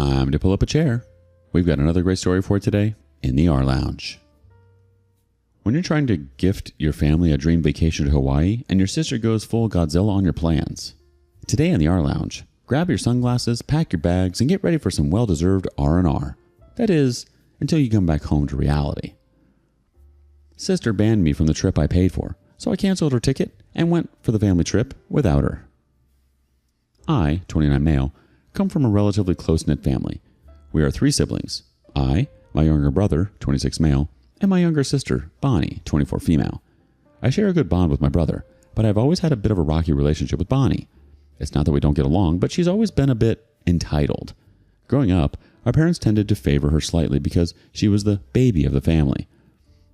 Time to pull up a chair. We've got another great story for you today in the R Lounge. When you're trying to gift your family a dream vacation to Hawaii and your sister goes full Godzilla on your plans. Today in the R Lounge, grab your sunglasses, pack your bags, and get ready for some well-deserved R&R. That is, until you come back home to reality. Sister banned me from the trip I paid for, so I canceled her ticket and went for the family trip without her. I, 29 male, come from a relatively close-knit family. We are 3 siblings. I, my younger brother, 26 male, and my younger sister, Bonnie, 24 female. I share a good bond with my brother, but I've always had a bit of a rocky relationship with Bonnie. It's not that we don't get along, but she's always been a bit entitled. Growing up, our parents tended to favor her slightly because she was the baby of the family.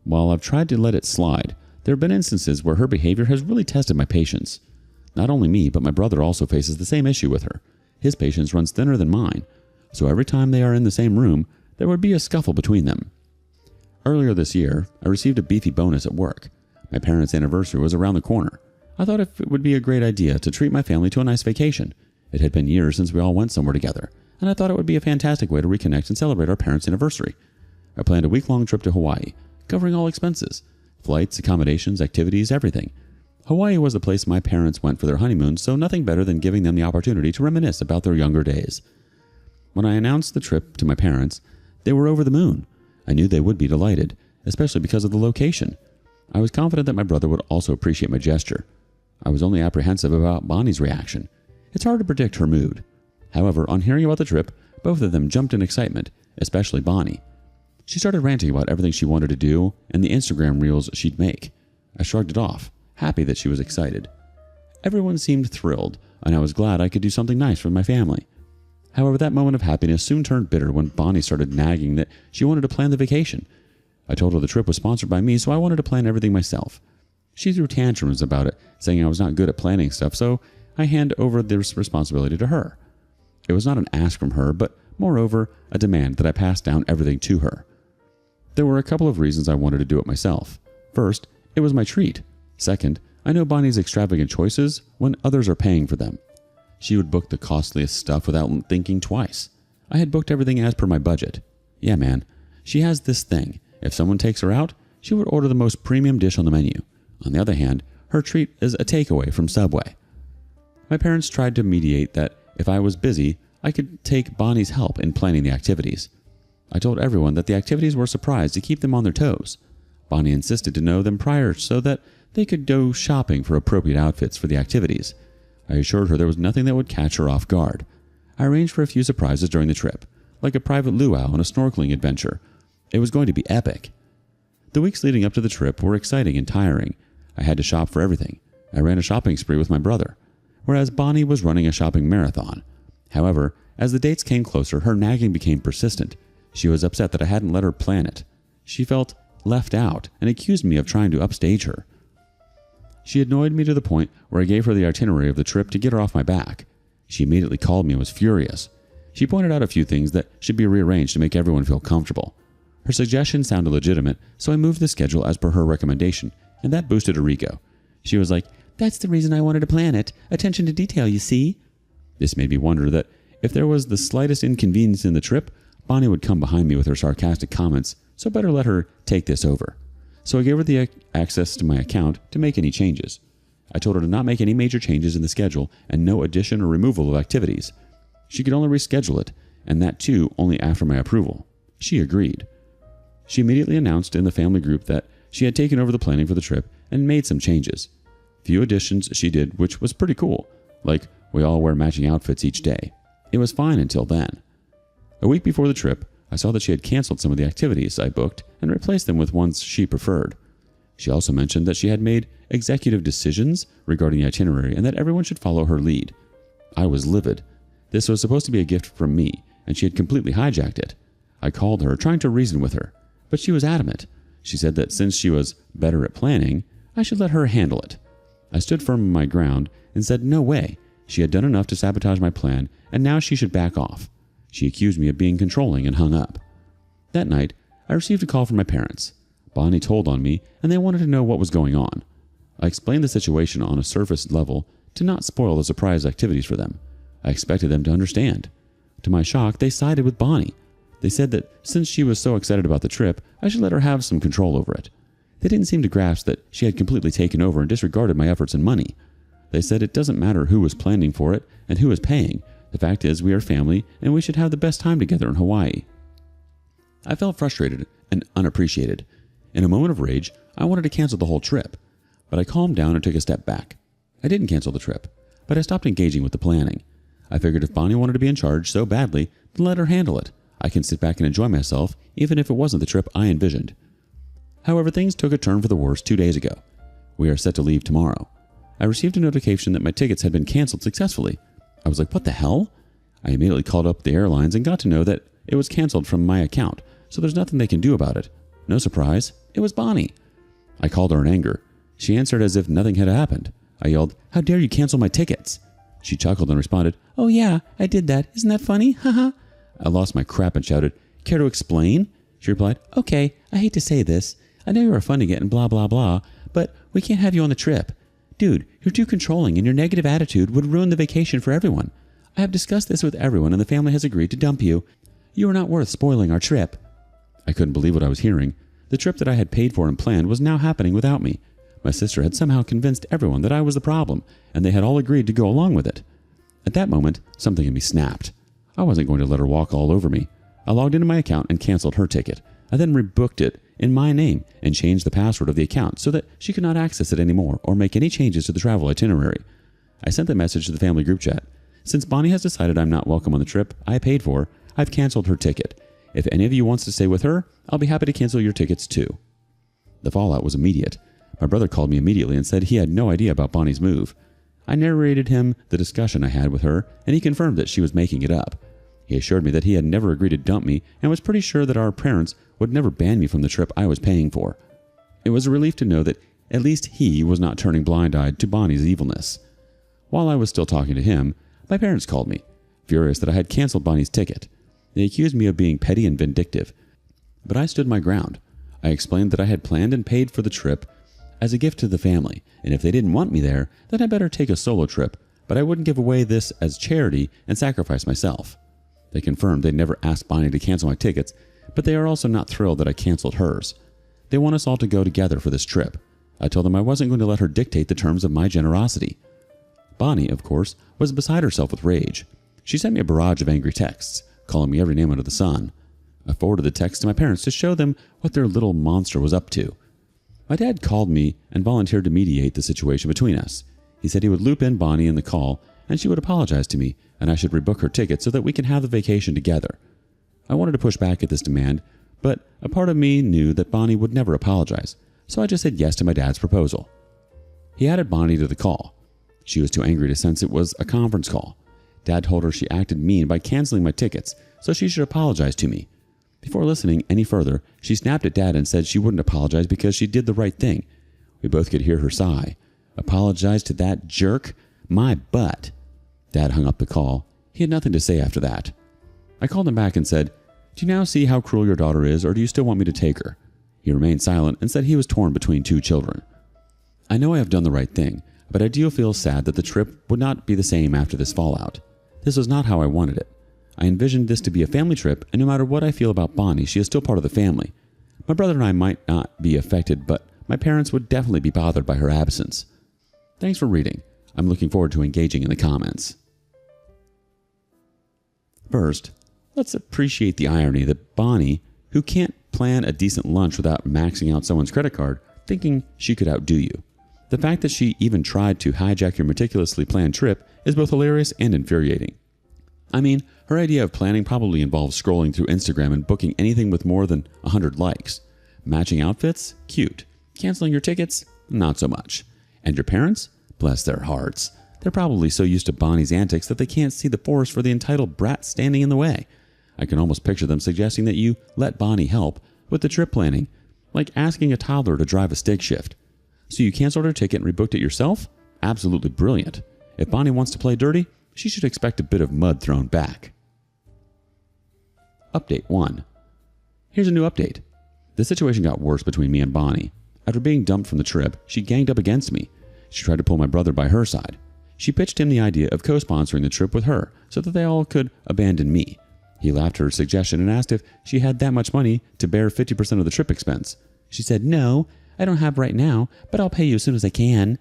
While I've tried to let it slide, there have been instances where her behavior has really tested my patience. Not only me, but my brother also faces the same issue with her. His patience runs thinner than mine, so every time they are in the same room, there would be a scuffle between them. Earlier this year, I received a beefy bonus at work. My parents' anniversary was around the corner. I thought it would be a great idea to treat my family to a nice vacation. It had been years since we all went somewhere together, and I thought it would be a fantastic way to reconnect and celebrate our parents' anniversary. I planned a week-long trip to Hawaii, covering all expenses. Flights, accommodations, activities, everything. Hawaii was the place my parents went for their honeymoon, so nothing better than giving them the opportunity to reminisce about their younger days. When I announced the trip to my parents, they were over the moon. I knew they would be delighted, especially because of the location. I was confident that my brother would also appreciate my gesture. I was only apprehensive about Bonnie's reaction. It's hard to predict her mood. However, on hearing about the trip, both of them jumped in excitement, especially Bonnie. She started ranting about everything she wanted to do and the Instagram reels she'd make. I shrugged it off, happy that she was excited. Everyone seemed thrilled, and I was glad I could do something nice for my family. However, that moment of happiness soon turned bitter when Bonnie started nagging that she wanted to plan the vacation. I told her the trip was sponsored by me, so I wanted to plan everything myself. She threw tantrums about it, saying I was not good at planning stuff, so I hand over this responsibility to her. It was not an ask from her, but moreover, a demand that I pass down everything to her. There were a couple of reasons I wanted to do it myself. First, it was my treat. Second, I know Bonnie's extravagant choices when others are paying for them. She would book the costliest stuff without thinking twice. I had booked everything as per my budget. Yeah, man, she has this thing. If someone takes her out, she would order the most premium dish on the menu. On the other hand, her treat is a takeaway from Subway. My parents tried to mediate that if I was busy, I could take Bonnie's help in planning the activities. I told everyone that the activities were a surprise to keep them on their toes. Bonnie insisted to know them prior so that they could go shopping for appropriate outfits for the activities. I assured her there was nothing that would catch her off guard. I arranged for a few surprises during the trip, like a private luau and a snorkeling adventure. It was going to be epic. The weeks leading up to the trip were exciting and tiring. I had to shop for everything. I ran a shopping spree with my brother, whereas Bonnie was running a shopping marathon. However, as the dates came closer, her nagging became persistent. She was upset that I hadn't let her plan it. She felt left out and accused me of trying to upstage her. She annoyed me to the point where I gave her the itinerary of the trip to get her off my back. She immediately called me and was furious. She pointed out a few things that should be rearranged to make everyone feel comfortable. Her suggestion sounded legitimate, so I moved the schedule as per her recommendation, and that boosted her ego. She was like, "That's the reason I wanted to plan it. Attention to detail, you see?" This made me wonder that if there was the slightest inconvenience in the trip, Bonnie would come behind me with her sarcastic comments, so better let her take this over. So I gave her the access to my account to make any changes. I told her to not make any major changes in the schedule and no addition or removal of activities. She could only reschedule it, and that too only after my approval. She agreed. She immediately announced in the family group that she had taken over the planning for the trip and made some changes. Few additions she did, which was pretty cool, like we all wear matching outfits each day. It was fine until then. A week before the trip, I saw that she had canceled some of the activities I booked and replaced them with ones she preferred. She also mentioned that she had made executive decisions regarding the itinerary and that everyone should follow her lead. I was livid. This was supposed to be a gift from me, and she had completely hijacked it. I called her, trying to reason with her, but she was adamant. She said that since she was better at planning, I should let her handle it. I stood firm on my ground and said no way. She had done enough to sabotage my plan, and now she should back off. She accused me of being controlling and hung up. That night, I received a call from my parents. Bonnie told on me, and they wanted to know what was going on. I explained the situation on a surface level to not spoil the surprise activities for them. I expected them to understand. To my shock, they sided with Bonnie. They said that since she was so excited about the trip, I should let her have some control over it. They didn't seem to grasp that she had completely taken over and disregarded my efforts and money. They said it doesn't matter who was planning for it and who is paying. The fact is we are family and we should have the best time together in Hawaii. I felt frustrated and unappreciated. In a moment of rage, I wanted to cancel the whole trip, but I calmed down and took a step back. I didn't cancel the trip, but I stopped engaging with the planning. I figured if Bonnie wanted to be in charge so badly, then let her handle it. I can sit back and enjoy myself, even if it wasn't the trip I envisioned. However, things took a turn for the worse 2 days ago. We are set to leave tomorrow. I received a notification that my tickets had been canceled successfully. I was like, what the hell? I immediately called up the airlines and got to know that it was canceled from my account, so there's nothing they can do about it. No surprise, it was Bonnie. I called her in anger. She answered as if nothing had happened. I yelled, how dare you cancel my tickets? She chuckled and responded, oh yeah, I did that. Isn't that funny? Haha. I lost my crap and shouted, care to explain? She replied, okay, I hate to say this. I know you are funding it and blah blah blah, but we can't have you on the trip. Dude, you're too controlling and your negative attitude would ruin the vacation for everyone. I have discussed this with everyone and the family has agreed to dump you. You are not worth spoiling our trip. I couldn't believe what I was hearing. The trip that I had paid for and planned was now happening without me. My sister had somehow convinced everyone that I was the problem, and they had all agreed to go along with it. At that moment, something in me snapped. I wasn't going to let her walk all over me. I logged into my account and canceled her ticket. I then rebooked it in my name and changed the password of the account so that she could not access it anymore or make any changes to the travel itinerary. I sent the message to the family group chat. Since Bonnie has decided I'm not welcome on the trip I paid for, I've canceled her ticket. If any of you wants to stay with her, I'll be happy to cancel your tickets too. The fallout was immediate. My brother called me immediately and said he had no idea about Bonnie's move. I narrated him the discussion I had with her, and he confirmed that she was making it up. He assured me that he had never agreed to dump me and was pretty sure that our parents would never ban me from the trip I was paying for. It was a relief to know that at least he was not turning blind-eyed to Bonnie's evilness. While I was still talking to him, my parents called me, furious that I had canceled Bonnie's ticket. They accused me of being petty and vindictive, but I stood my ground. I explained that I had planned and paid for the trip as a gift to the family, and if they didn't want me there, then I better take a solo trip, but I wouldn't give away this as charity and sacrifice myself. They confirmed they'd never asked Bonnie to cancel my tickets, but they are also not thrilled that I canceled hers. They want us all to go together for this trip. I told them I wasn't going to let her dictate the terms of my generosity. Bonnie, of course, was beside herself with rage. She sent me a barrage of angry texts, calling me every name under the sun. I forwarded the text to my parents to show them what their little monster was up to. My dad called me and volunteered to mediate the situation between us. He said he would loop in Bonnie in the call, and she would apologize to me, and I should rebook her ticket so that we can have the vacation together. I wanted to push back at this demand, but a part of me knew that Bonnie would never apologize, so I just said yes to my dad's proposal. He added Bonnie to the call. She was too angry to sense it was a conference call. Dad told her she acted mean by canceling my tickets, so she should apologize to me. Before listening any further, she snapped at Dad and said she wouldn't apologize because she did the right thing. We both could hear her sigh. Apologize to that jerk? My butt. Dad hung up the call. He had nothing to say after that. I called him back and said, do you now see how cruel your daughter is, or do you still want me to take her? He remained silent and said he was torn between two children. I know I have done the right thing, but I do feel sad that the trip would not be the same after this fallout. This was not how I wanted it. I envisioned this to be a family trip, and no matter what I feel about Bonnie, she is still part of the family. My brother and I might not be affected, but my parents would definitely be bothered by her absence. Thanks for reading. I'm looking forward to engaging in the comments. First, let's appreciate the irony that Bonnie, who can't plan a decent lunch without maxing out someone's credit card, thinking she could outdo you. The fact that she even tried to hijack your meticulously planned trip is both hilarious and infuriating. I mean, her idea of planning probably involves scrolling through Instagram and booking anything with more than 100 likes. Matching outfits? Cute. Canceling your tickets? Not so much. And your parents? Bless their hearts. They're probably so used to Bonnie's antics that they can't see the forest for the entitled brat standing in the way. I can almost picture them suggesting that you let Bonnie help with the trip planning, like asking a toddler to drive a stick shift. So you canceled her ticket and rebooked it yourself? Absolutely brilliant. If Bonnie wants to play dirty, she should expect a bit of mud thrown back. Update 1. Here's a new update. The situation got worse between me and Bonnie. After being dumped from the trip, she ganged up against me. She tried to pull my brother by her side. She pitched him the idea of co-sponsoring the trip with her so that they all could abandon me. He laughed at her suggestion and asked if she had that much money to bear 50% of the trip expense. She said, "No, I don't have right now, but I'll pay you as soon as I can."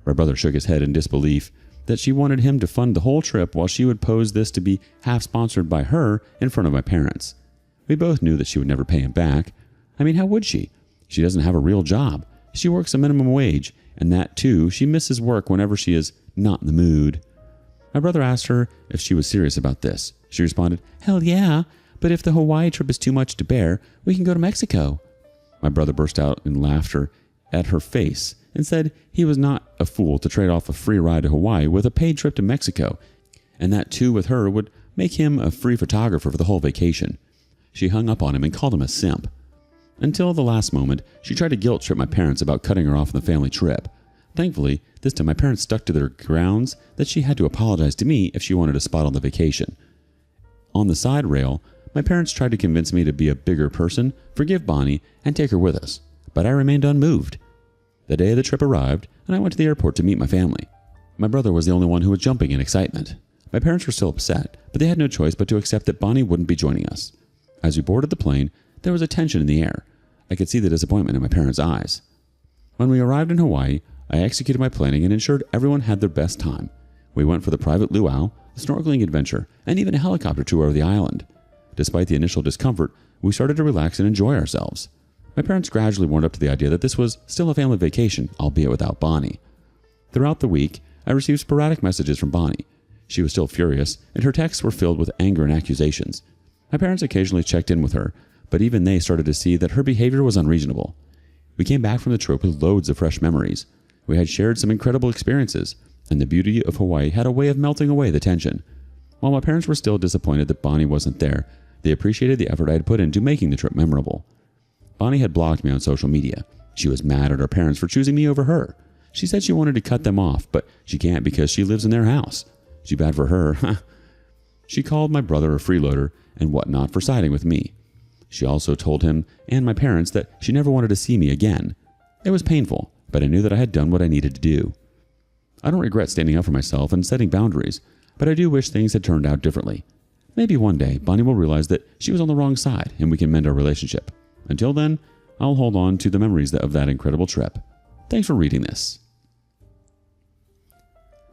My brother shook his head in disbelief that she wanted him to fund the whole trip while she would pose this to be half sponsored by her in front of my parents. We both knew that she would never pay him back. I mean, how would she? She doesn't have a real job. She works a minimum wage, and that too, she misses work whenever she is not in the mood. My brother asked her if she was serious about this. She responded, "Hell yeah, but if the Hawaii trip is too much to bear, we can go to Mexico." My brother burst out in laughter at her face and said he was not a fool to trade off a free ride to Hawaii with a paid trip to Mexico, and that too with her would make him a free photographer for the whole vacation. She hung up on him and called him a simp. Until the last moment, she tried to guilt trip my parents about cutting her off on the family trip. Thankfully, this time my parents stuck to their grounds that she had to apologize to me if she wanted a spot on the vacation. On the side rail, my parents tried to convince me to be a bigger person, forgive Bonnie, and take her with us, but I remained unmoved. The day of the trip arrived, and I went to the airport to meet my family. My brother was the only one who was jumping in excitement. My parents were still upset, but they had no choice but to accept that Bonnie wouldn't be joining us. As we boarded the plane, there was a tension in the air. I could see the disappointment in my parents' eyes. When we arrived in Hawaii, I executed my planning and ensured everyone had their best time. We went for the private luau, a snorkeling adventure, and even a helicopter tour of the island. Despite the initial discomfort, we started to relax and enjoy ourselves. My parents gradually warmed up to the idea that this was still a family vacation, albeit without Bonnie. Throughout the week, I received sporadic messages from Bonnie. She was still furious, and her texts were filled with anger and accusations. My parents occasionally checked in with her, but even they started to see that her behavior was unreasonable. We came back from the trip with loads of fresh memories. We had shared some incredible experiences, and the beauty of Hawaii had a way of melting away the tension. While my parents were still disappointed that Bonnie wasn't there, they appreciated the effort I had put into making the trip memorable. Bonnie had blocked me on social media. She was mad at her parents for choosing me over her. She said she wanted to cut them off, but she can't because she lives in their house. Too bad for her. She called my brother a freeloader and whatnot for siding with me. She also told him and my parents that she never wanted to see me again. It was painful, but I knew that I had done what I needed to do. I don't regret standing up for myself and setting boundaries, but I do wish things had turned out differently. Maybe one day Bonnie will realize that she was on the wrong side and we can mend our relationship. Until then, I'll hold on to the memories of that incredible trip. Thanks for reading this.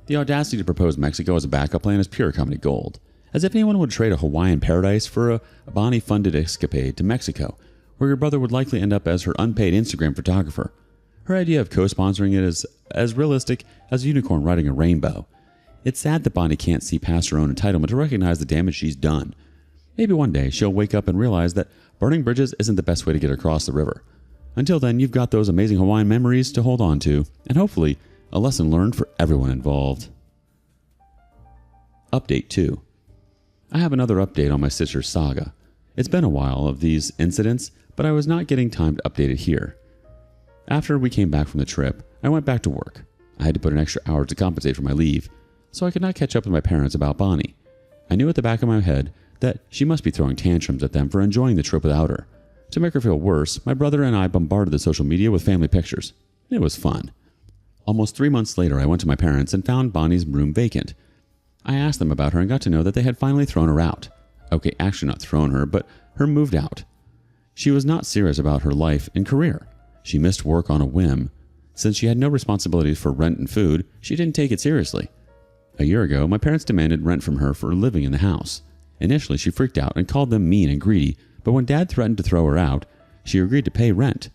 The audacity to propose Mexico as a backup plan is pure comedy gold. As if anyone would trade a Hawaiian paradise for a Bonnie-funded escapade to Mexico, where your brother would likely end up as her unpaid Instagram photographer. Her idea of co-sponsoring it is as realistic as a unicorn riding a rainbow. It's sad that Bonnie can't see past her own entitlement to recognize the damage she's done. Maybe one day she'll wake up and realize that burning bridges isn't the best way to get across the river. Until then, you've got those amazing Hawaiian memories to hold on to, and hopefully, a lesson learned for everyone involved. Update 2. I have another update on my sister's saga. It's been a while of these incidents, but I was not getting time to update it here. After we came back from the trip, I went back to work. I had to put an extra hour to compensate for my leave, so I could not catch up with my parents about Bonnie. I knew at the back of my head that she must be throwing tantrums at them for enjoying the trip without her. To make her feel worse, my brother and I bombarded the social media with family pictures. It was fun. Almost 3 months later, I went to my parents and found Bonnie's room vacant. I asked them about her and got to know that they had finally thrown her out. Okay, actually not thrown her, but her moved out. She was not serious about her life and career. She missed work on a whim. Since she had no responsibilities for rent and food, she didn't take it seriously. A year ago, my parents demanded rent from her for living in the house. Initially, she freaked out and called them mean and greedy, but when Dad threatened to throw her out, she agreed to pay rent.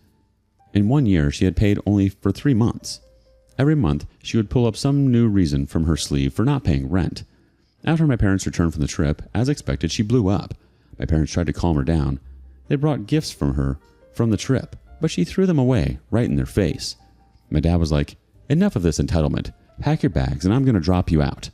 In 1 year, she had paid only for 3 months. Every month, she would pull up some new reason from her sleeve for not paying rent. After my parents returned from the trip, as expected, she blew up. My parents tried to calm her down. They brought gifts from her from the trip, but she threw them away right in their face. My dad was like, "Enough of this entitlement. Pack your bags and I'm going to drop you out."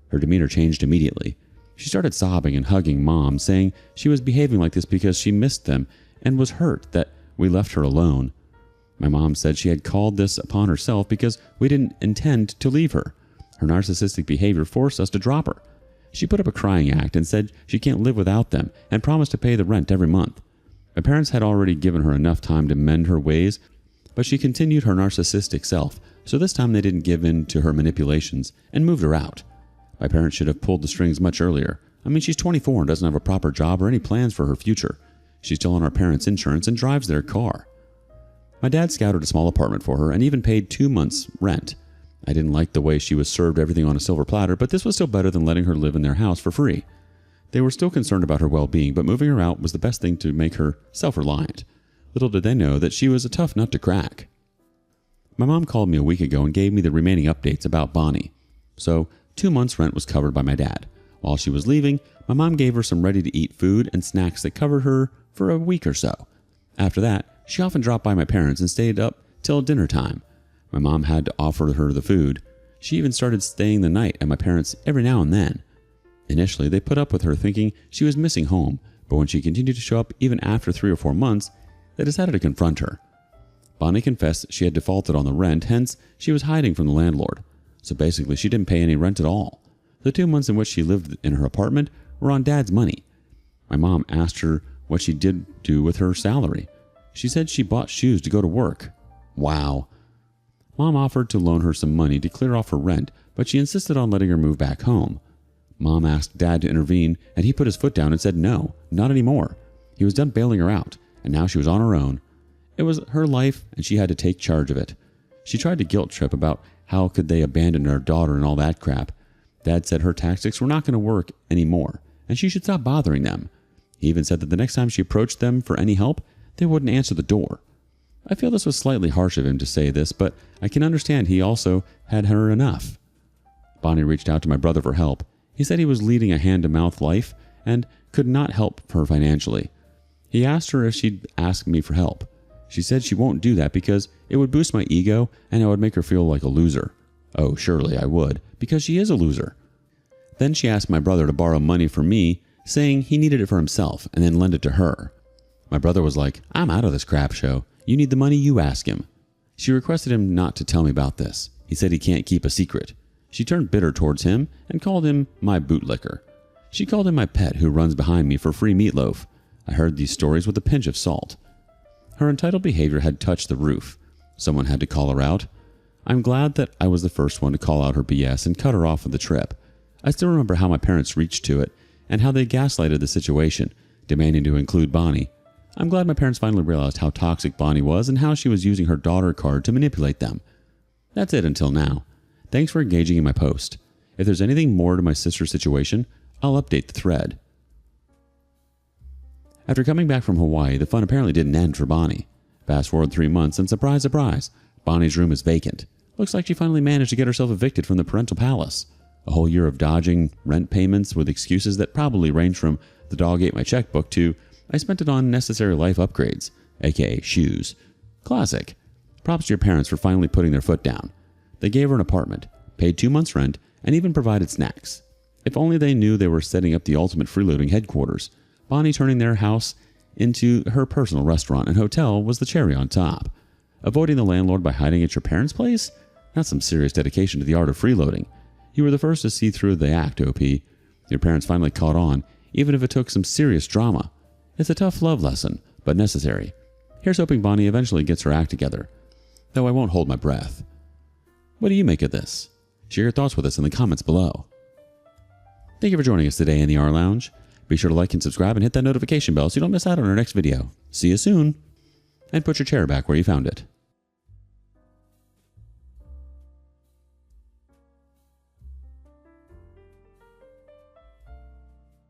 Her demeanor changed immediately. She started sobbing and hugging Mom, saying she was behaving like this because she missed them and was hurt that we left her alone. My mom said she had called this upon herself because we didn't intend to leave her. Her narcissistic behavior forced us to drop her. She put up a crying act and said she can't live without them and promised to pay the rent every month. My parents had already given her enough time to mend her ways, But she continued her narcissistic self, so this time they didn't give in to her manipulations and moved her out. My parents should have pulled the strings much earlier. I mean, she's 24 and doesn't have a proper job or any plans for her future. She's still on our parents' insurance and drives their car. My dad scouted a small apartment for her and even paid 2 months' rent. I didn't like the way she was served everything on a silver platter, but this was still better than letting her live in their house for free. They were still concerned about her well-being, but moving her out was the best thing to make her self-reliant. Little did they know that she was a tough nut to crack. My mom called me a week ago and gave me the remaining updates about Bonnie. So, 2 months' rent was covered by my dad. While she was leaving, my mom gave her some ready-to-eat food and snacks that covered her for a week or so. After that, she often dropped by my parents and stayed up till dinner time. My mom had to offer her the food. She even started staying the night at my parents' every now and then. Initially, they put up with her thinking she was missing home, but when she continued to show up even after 3 or 4 months, they decided to confront her. Bonnie confessed she had defaulted on the rent, hence she was hiding from the landlord. So basically, she didn't pay any rent at all. The 2 months in which she lived in her apartment were on Dad's money. My mom asked her what she did do with her salary. She said she bought shoes to go to work. Wow. Mom offered to loan her some money to clear off her rent, but she insisted on letting her move back home. Mom asked Dad to intervene, and he put his foot down and said no, not anymore. He was done bailing her out, and now she was on her own. It was her life, and she had to take charge of it. She tried to guilt trip about how could they abandon her daughter and all that crap. Dad said her tactics were not going to work anymore, and she should stop bothering them. He even said that the next time she approached them for any help, they wouldn't answer the door. I feel this was slightly harsh of him to say this, but I can understand he also had her enough. Bonnie reached out to my brother for help. He said he was leading a hand-to-mouth life and could not help her financially. He asked her if she'd ask me for help. She said she won't do that because it would boost my ego and I would make her feel like a loser. Oh, surely I would, because she is a loser. Then she asked my brother to borrow money from me, saying he needed it for himself and then lend it to her. My brother was like, "I'm out of this crap show. You need the money, you ask him." She requested him not to tell me about this. He said he can't keep a secret. She turned bitter towards him and called him my bootlicker. She called him my pet who runs behind me for free meatloaf. I heard these stories with a pinch of salt. Her entitled behavior had touched the roof. Someone had to call her out. I'm glad that I was the first one to call out her BS and cut her off of the trip. I still remember how my parents reached to it and how they gaslighted the situation, demanding to include Bonnie. I'm glad my parents finally realized how toxic Bonnie was and how she was using her daughter card to manipulate them. That's it until now. Thanks for engaging in my post. If there's anything more to my sister's situation, I'll update the thread. After coming back from Hawaii, the fun apparently didn't end for Bonnie. Fast forward 3 months and surprise, surprise, Bonnie's room is vacant. Looks like she finally managed to get herself evicted from the parental palace. A whole year of dodging rent payments with excuses that probably range from the dog ate my checkbook to I spent it on necessary life upgrades, aka shoes. Classic. Props to your parents for finally putting their foot down. They gave her an apartment, paid 2 months' rent, and even provided snacks. If only they knew they were setting up the ultimate freeloading headquarters. Bonnie turning their house into her personal restaurant and hotel was the cherry on top. Avoiding the landlord by hiding at your parents' place? That's some serious dedication to the art of freeloading. You were the first to see through the act, OP. Your parents finally caught on, even if it took some serious drama. It's a tough love lesson, but necessary. Here's hoping Bonnie eventually gets her act together. Though I won't hold my breath. What do you make of this? Share your thoughts with us in the comments below. Thank you for joining us today in the R Lounge. Be sure to like and subscribe and hit that notification bell so you don't miss out on our next video. See you soon! And put your chair back where you found it.